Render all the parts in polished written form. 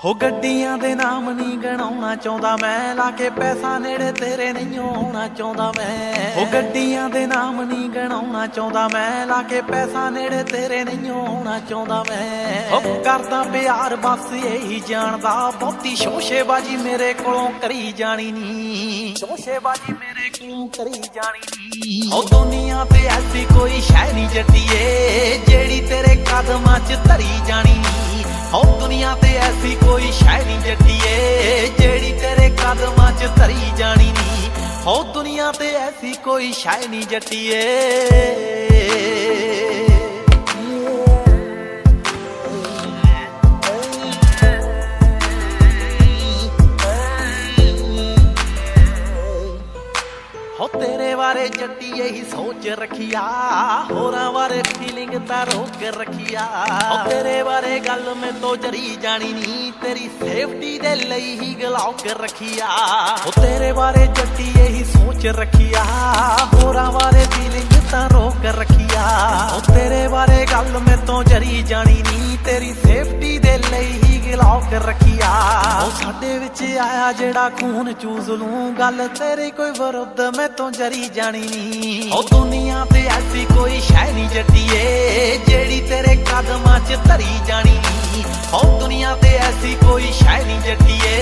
हो गड्डियां दे नाम नहीं गणाउणा चाहुंदा मैं, लाके पैसा नेड़े तेरे नहीं आउणा चाहुंदा मैं। हो गड्डियां दे नाम नहीं गणाउणा चाहुंदा मैं, लाके पैसा नेड़े तेरे नहीं आउणा चाहुंदा मैं। हो करदा प्यार बस यही जानदा, बहुती शोशेबाजी मेरे कोलों करी जानी नी, शोशेबाजी मेरे कोलों करी जानी नी। हो दुनिया ते ऐसी कोई शै नहीं जट्टिए, जेड़ी तेरे कदमां च धरी जानी नी। हो दुनिया ते ऐसी कोई शै नहीं जट्टिए, जेड़ी तेरे कदमां च धरी जानी नी। हो दुनिया ते ऐसी कोई शै नहीं जट्टिए। हो तेरे बारे जट्टी यही सोच रखिया, होरां बारे फीलिंग तां रोक रखिया। हो तेरे बारे गल में तो जरी जानी नी, तेरी सेफ्टी दे लई ही गलौक रखिया। हो तेरे बारे जट्टी यही सोच रखिया, होरां बारे फीलिंग तां रोक रखिया। हो तेरे बारे गल में तो जरी जानी नी, तेरी सेफ्टी दे लई ही गलौक रखिया। हो साडे विच आया जेड़ा खून चूस लूं, गल तेरी कोई विरुद्ध मैं तो जरी जानी नी। हो दुनिया ते ऐसी कोई शै नहीं जट्टिए, जेड़ी तेरे कदमां च धरी जानी नी। हो दुनिया ते ऐसी कोई शै नहीं जट्टिए,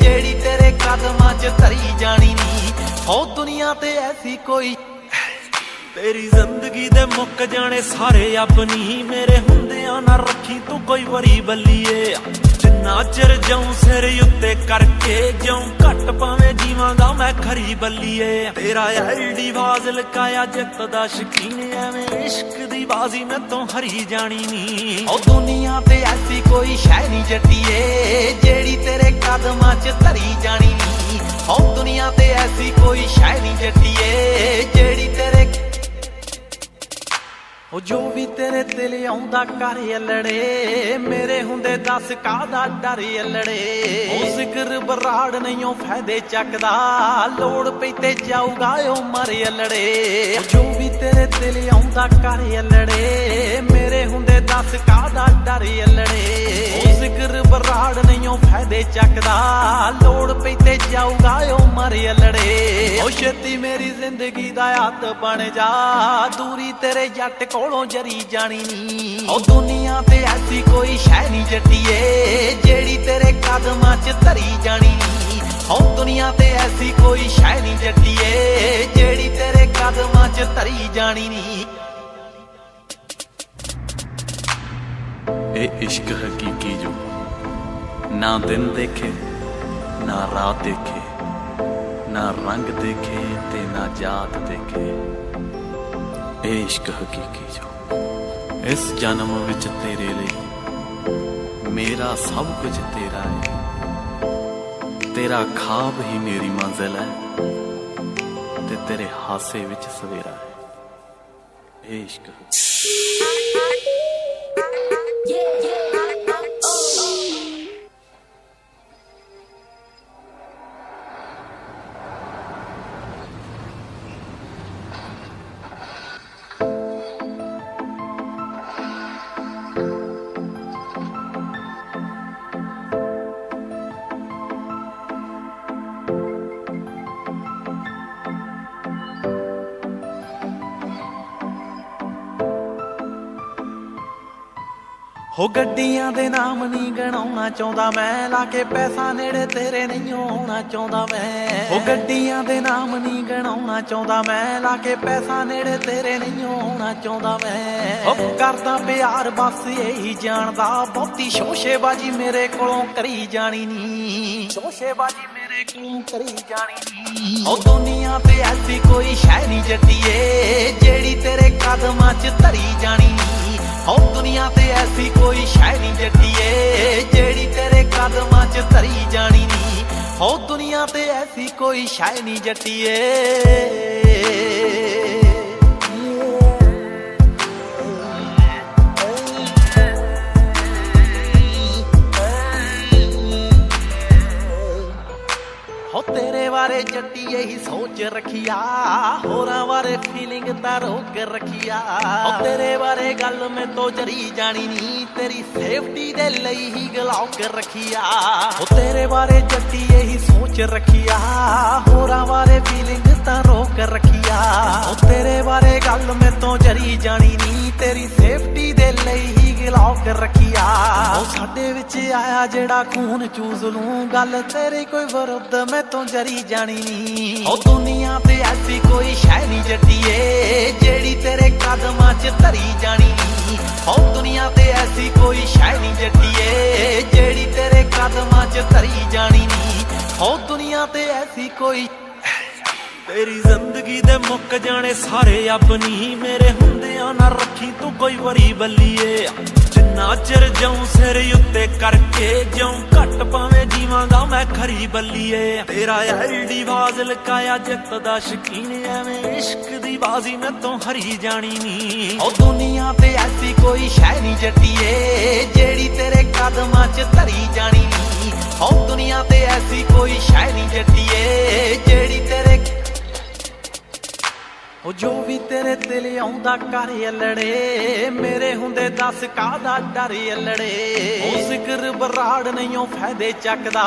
जेड़ी तेरे कदमां च धरी जानी नी। हो दुनिया ते ऐसी कोई। तेरी जिंदगी दे मुक जाने सारे अपनी, मेरे हुंदियां ना रखी तू कोई वरी बल्लीए। जिन्ना चिर जाऊं सिर उत्ते करके जाऊं, घट पावे जीवांगा मैं खरी बल्लीए। तेरा एलडी बाज लकाया जित दा शकीन, एवें इश्क दी बाजी मैं तो हरी जानी नी। ओ दुनिया ते ऐसी कोई शै नहीं जट्टिए, जेड़ी तेरे कदमां च धरी जानी नी। ओ दुनिया ते ऐसी कोई शै नहीं जट्टिए, जेड़ी तेरे। ओ जो भी तेरे दिल आउंदा कर अल्लड़े, मेरे हुंदे दस काहदा डर अल्लड़े। ओ जिक्र बराड़ नहीं ओ फायदे चकदा, लोड़ पई ते जाऊगा ओ मर अल्लड़े। जो भी तेरे दिल आउंदा कर अल्लड़े, मेरे हुंदे दस काहदा डर अल्लड़े। ओ जिक्र बराड़ नहीं ओ फायदे चकदा, लोड़ पई ते जाऊगा ओ मर अल्लड़े। ओ छेती मेरी जिंदगी दा हत्थ बन जा, दूरी तेरे जट कोलों जरी जानी नी। ओ दुनिया ते ऐसी कोई शै नहीं जट्टिए, जेड़ी तेरे कदमां च धरी जानी नी। ओ दुनिया ते ऐसी कोई शै नहीं जट्टिए, जेड़ी तेरे कदमां च धरी जानी नी। ए इश्क हकीकी जो ना दिन देखे ना रात देखे, ना रंग देखे ते ना जात देखे। ए इश्क हकीकी जो इस जन्म विच तेरे लिए, मेरा सब कुछ तेरा है। तेरा खाब ही मेरी मंजिल है, ते तेरे हासे विच सवेरा है। ए इश्क हो गड्डियां दे नाम नहीं गणाउणा चाहुंदा मैं, लाके पैसा नेड़े तेरे नहीं आउणा चाहुंदा मैं। हो गड्डियां दे नाम नहीं गणाउणा चाहुंदा मैं, लाके पैसा नेड़े तेरे नहीं आउणा चाहुंदा मैं। हो करदा प्यार बस यही जानदा, बहुती शोशेबाजी मेरे कोलों करी जानी नी, शोशेबाजी मेरे कोलों करी जानी नी। हो दुनिया ते ऐसी कोई शै नहीं जट्टिए, जेड़ी तेरे कदमां च धरी जानी नी। हो दुनिया ते ऐसी कोई शै नहीं जट्टिए, जेड़ी तेरे कदमां च धरी जानी नी। हो दुनिया ते ऐसी कोई शै नहीं जट्टिए। हो तेरे बारे जट्टिए ਇਹੀ ਸੋਚ ਰੱਖਿਆ ਹੋਰਾਂ ਬਾਰੇ ਫੀਲਿੰਗ ਤਾਂ ਰੋਕ ਰੱਖਿਆ ਉਹ ਤੇਰੇ ਬਾਰੇ ਗੱਲ ਮੈਂ ਤੋਂ ਜਰੀ ਜਾਣੀ ਨੀ ਤੇਰੀ ਸੇਫਟੀ ਦੇ ਲਈ ਹੀ ਗਲੌਕ ਰੱਖਿਆ ਉਹ ਤੇਰੇ ਬਾਰੇ ਜੱਟੀ ਇਹੀ ਸੋਚ ਰੱਖਿਆ ਹੋਰਾਂ ਬਾਰੇ ਫੀਲਿੰਗ ਤਾਂ ਰੋਕ ਰੱਖਿਆ ਉਹ ਤੇਰੇ ਬਾਰੇ ਗੱਲ ਮੈਂ ਤੋਂ ਜਰੀ ਜਾਣੀ ਨੀ ਤੇਰੀ ਸੇਫਟੀ ਦੇ ਲਈ ਹੀ ਗਲੌਕ ਰੱਖਿਆ ਉਹ ਸਾਡੇ ਵਿੱਚ ਆਇਆ ਜਿਹੜਾ ਖੂਨ ਚੂਸ ਲੂੰ ਗੱਲ ਤੇਰੀ ਕੋਈ ਵਿਰੁੱਧ ਮੈਂ ਤੋਂ ਜਰੀ ਜਾਣੀ ਨੀ ਉਹ ਦੁਨੀਆ ਤੇ ਐਸੀ ਕੋਈ ਸ਼ੈ ਨਹੀਂ ਜੱਟੀਏ ਜਿਹੜੀ ਤੇਰੇ ਕਦਮਾਂ 'ਚ ਧਰੀ ਜਾਣੀ ਨੀ ਉਹ ਦੁਨੀਆ ਤੇ ਐਸੀ ਕੋਈ ਸ਼ੈ ਨਹੀਂ ਜੱਟੀਏ ਜਿਹੜੀ ਤੇਰੇ ਕਦਮਾਂ 'ਚ ਧਰੀ ਜਾਣੀ ਨੀ ਉਹ ਦੁਨੀਆ ਤੇ ਐਸੀ ਕੋਈ ਤੇਰੀ ਜ਼ਿੰਦਗੀ ਦੇ ਮੁੱਕ ਜਾਣੇ ਸਾਰੇ ਆਪਣੀ ਮੇਰੇ ਹੁੰਦਿਆਂ ਨਾ ਰੱਖੀ ਤੂੰ ਕੋਈ ਵਰੀ ਬੱਲੀਏ ਜਿੰਨਾ ਚਿਰ ਜਾਉਂ ਸਿਰ ਉੱਤੇ ਕਰਕੇ ਜਾਉਂ ਘੱਟ ਪਾਵੇਂ ਜੀਵਾਂਗਾ ਮੈਂ ਖਰੀ ਬੱਲੀਏ ਤੇਰਾ ਐਲਡੀ ਬਾਜ਼ ਲਕਾਇਆ ਜਿੱਤ ਦਾ ਸ਼ਕੀਨ ਐਵੇਂ ਇਸ਼ਕ ਦੀ ਬਾਜ਼ੀ ਮੈਂ ਤੋਂ ਹਰੀ ਜਾਣੀ ਨੀ ਉਹ ਦੁਨੀਆ ਤੇ ਐਸੀ ਕੋਈ ਸ਼ੈ ਨਹੀਂ ਜੱਟੀਏ ਜਿਹੜੀ ਤੇਰੇ ਕਦਮਾਂ 'ਚ ਧਰੀ ਜਾਣੀ ਨੀ ਉਹ ਦੁਨੀਆ ਤੇ ਐਸੀ ਕੋਈ ਸ਼ੈ ਨਹੀਂ ਜੱਟੀਏ ਜਿਹੜੀ ਤੇਰੇ ਉਹ ਜੋ ਵੀ ਤੇਰੇ ਦਿਲ ਆਉਂਦਾ ਕਰ ਅਲੜੇ ਮੇਰੇ ਹੁੰਦੇ ਦੱਸ ਕਾਹਦਾ ਡਰ ਅਲੜੇ ਉਹ ਜ਼ਿਕਰ ਬਰਾੜ ਨਹੀਂ ਉਹ ਫਾਇਦੇ ਚੱਕਦਾ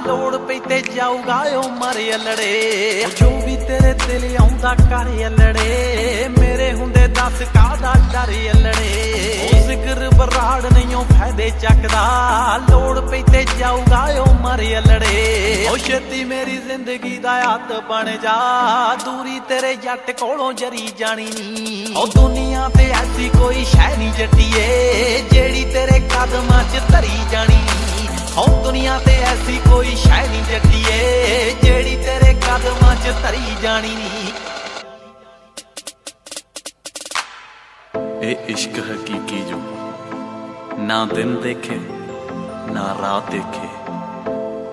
ਲੋੜ ਪਈ ਤੇ ਜਾਊਗਾ ਉਹ ਮਰ ਅਲੜੇ ਜੋ ਵੀ ਤੇਰੇ ਦਿਲ ਆਉਂਦਾ ਕਰ ਅਲੜੇ ਮੇਰੇ ਹੁੰਦੇ ਦੱਸ ਕਾਹਦਾ ਡਰ ਅਲੜੇ ਉਹ ਜ਼ਿਕਰ ਬਰਾੜ ਨਹੀਂ ਉਹ ਫਾਇਦੇ ਚੱਕਦਾ ਲੋੜ ਪਈ ਤੇ ਜਾਊਗਾ ਉਹ ਮਰ ਅਲੜੇ ਉਹ ਛੇਤੀ ਮੇਰੀ ਜ਼ਿੰਦਗੀ ਦਾ ਹੱਥ ਬਣ ਜਾ ਦੂਰੀ ਤੇਰੇ ਜੱਟ ਕੋਲੋਂ ਜਰੀ ਜਾਣੀ ਨੀ ਉਹ ਦੁਨੀਆ ਤੇ ਐਸੀ ਕੋਈ ਸ਼ੈ ਨਹੀਂ ਜੱਟੀਏ ਜਿਹੜੀ ਤੇਰੇ ਕਦਮਾਂ 'ਚ ਧਰੀ ਜਾਣੀ ਨੀ ਉਹ ਦੁਨੀਆ ਤੇ ਐਸੀ ਕੋਈ ਸ਼ੈ ਨਹੀਂ ਜੱਟੀਏ ਜਿਹੜੀ ਤੇਰੇ ਕਦਮਾਂ 'ਚ ਧਰੀ ਜਾਣੀ ਨੀ ਇਹ ਇਸ਼ਕ ਹਕੀਕੀ ਜੋ ਨਾ ਦਿਨ ਦੇਖੇ ਨਾ ਰਾਤ ਦੇਖੇ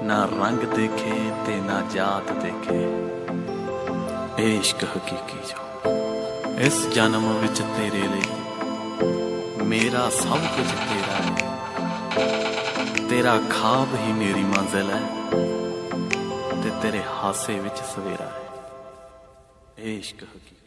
ਨਾ ਰੰਗ ਦੇਖੇ ਤੇ ਨਾ ਜਾਤ ਦੇਖੇ ਇਹ ਇਸ਼ਕ ਹਕੀਕੀ ਜੋ ਇਸ ਜਨਮ ਵਿੱਚ ਤੇਰੇ ਲਈ ਮੇਰਾ ਸਭ ਕੁਝ ਤੇਰਾ ਹੈ ਤੇਰਾ ਖਾਬ ਹੀ ਮੇਰੀ ਮੰਜ਼ਿਲ ਹੈ ਤੇ ਤੇਰੇ ਹਾਸੇ ਵਿੱਚ ਸਵੇਰਾ ਹੈ ਇਹ ਇਸ਼ਕ ਹਕੀਕੀ